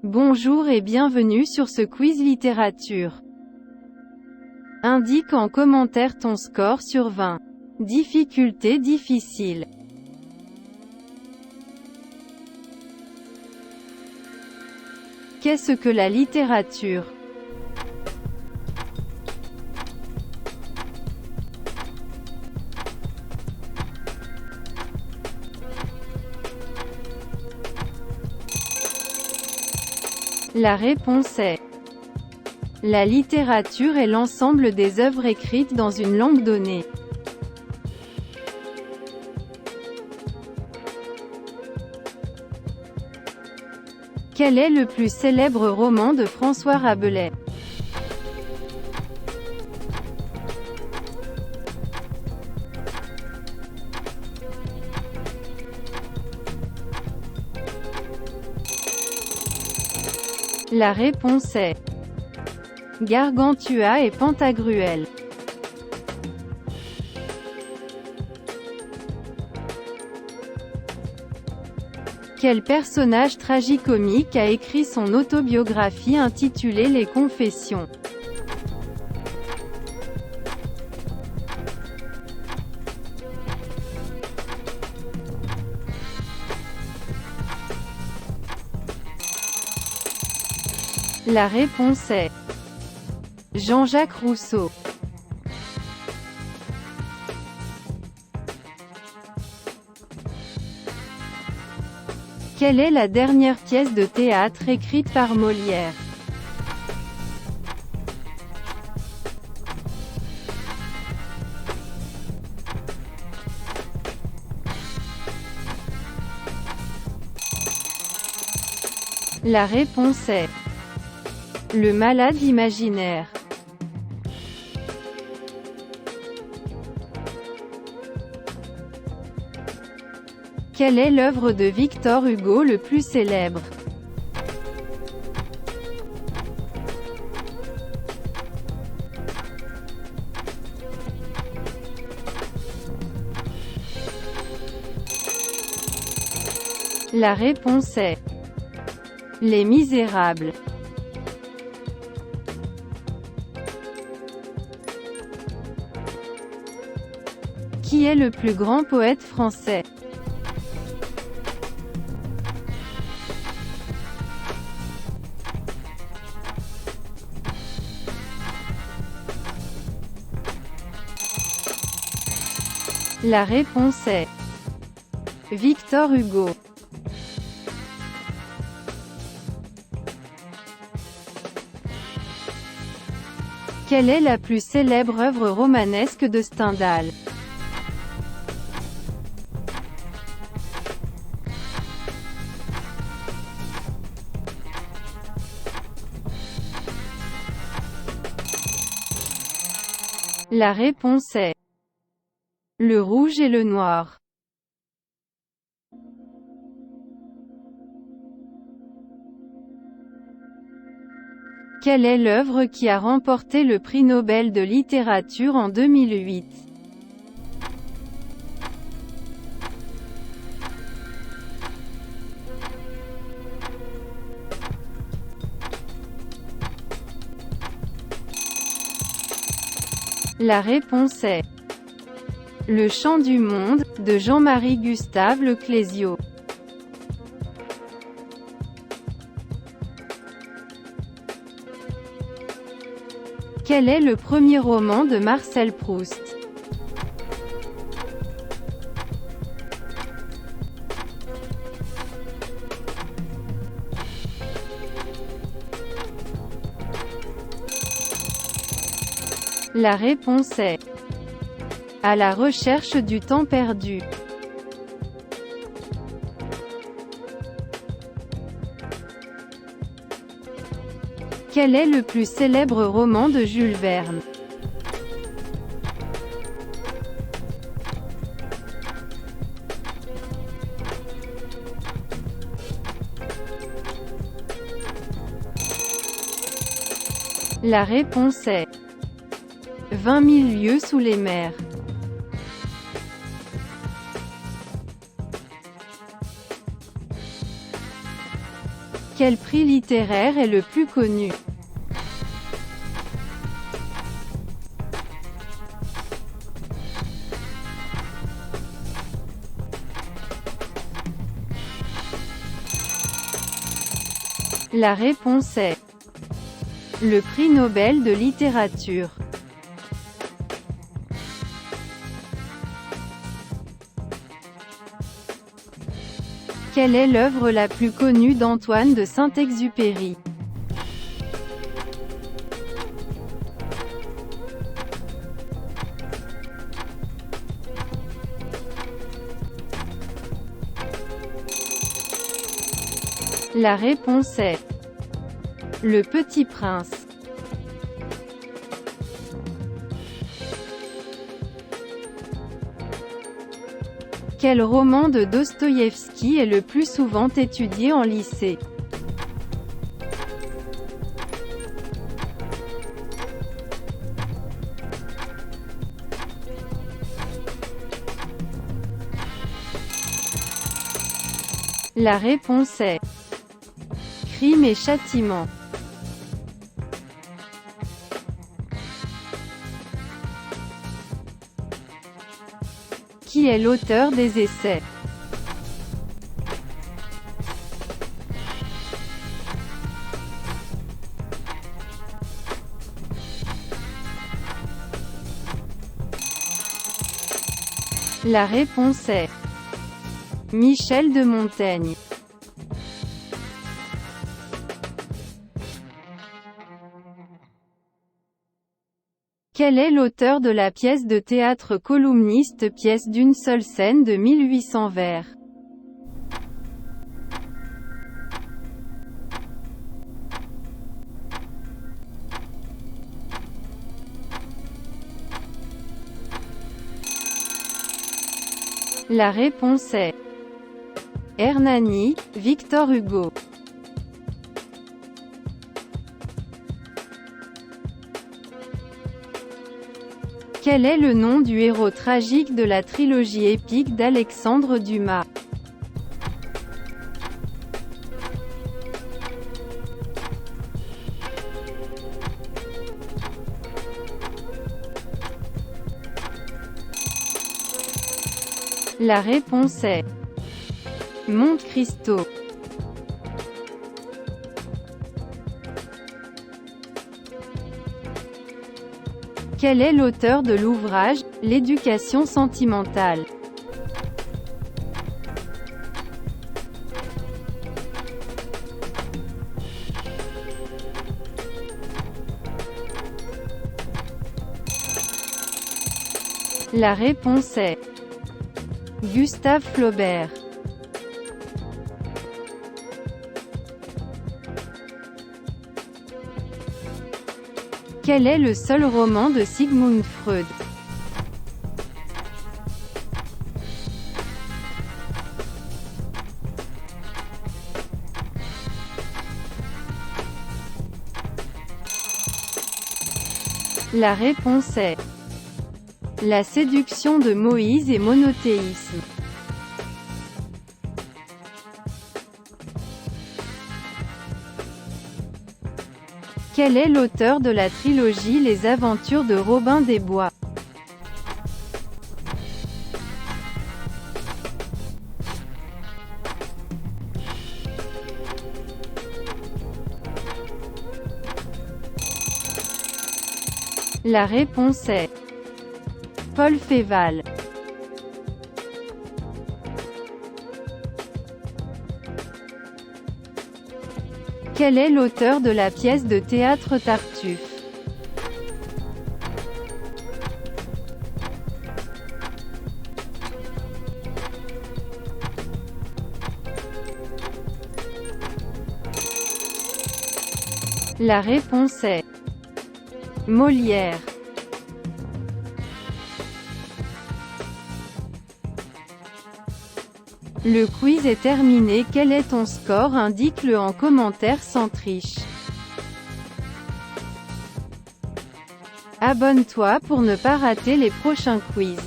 Bonjour et bienvenue sur ce quiz littérature. Indique en commentaire ton score sur 20. Difficulté difficile. Qu'est-ce que la littérature? La réponse est: la littérature est l'ensemble des œuvres écrites dans une langue donnée. Quel est le plus célèbre roman de François Rabelais? La réponse est: Gargantua et Pantagruel. Quel personnage tragicomique a écrit son autobiographie intitulée Les Confessions? La réponse est: Jean-Jacques Rousseau. Quelle est la dernière pièce de théâtre écrite par Molière? La réponse est: Le Malade imaginaire. Quelle est l'œuvre de Victor Hugo le plus célèbre? La réponse est: Les Misérables. Qui est le plus grand poète français? La réponse est: Victor Hugo. Quelle est la plus célèbre œuvre romanesque de Stendhal? La réponse est: Le Rouge et le Noir. Quelle est l'œuvre qui a remporté le prix Nobel de littérature en 2008? La réponse est: Le Chant du monde, de Jean-Marie Gustave Le Clésio. Quel est le premier roman de Marcel Proust? La réponse est: À la recherche du temps perdu. Quel est le plus célèbre roman de Jules Verne? La réponse est: 20 000 lieues sous les mers. Quel prix littéraire est le plus connu? La réponse est le prix Nobel de littérature. Quelle est l'œuvre la plus connue d'Antoine de Saint-Exupéry? La réponse est Le Petit Prince. Quel roman de Dostoïevski est le plus souvent étudié en lycée? La réponse est Crime et châtiment. Qui est l'auteur des essais? La réponse est Michel de Montaigne. Quel est l'auteur de la pièce de théâtre Columniste, pièce d'une seule scène de 1800 vers? La réponse est Hernani, Victor Hugo. Quel est le nom du héros tragique de la trilogie épique d'Alexandre Dumas? La réponse est Monte Cristo. Quel est l'auteur de l'ouvrage « L'éducation sentimentale » ? La réponse est Gustave Flaubert. Quel est le seul roman de Sigmund Freud? La réponse est La séduction de Moïse et monothéisme. Quel est l'auteur de la trilogie Les Aventures de Robin des Bois? La réponse est Paul Féval. Quel est l'auteur de la pièce de théâtre Tartuffe? La réponse est Molière. Le quiz est terminé. Quel est ton score? Indique-le en commentaire sans triche. Abonne-toi pour ne pas rater les prochains quiz.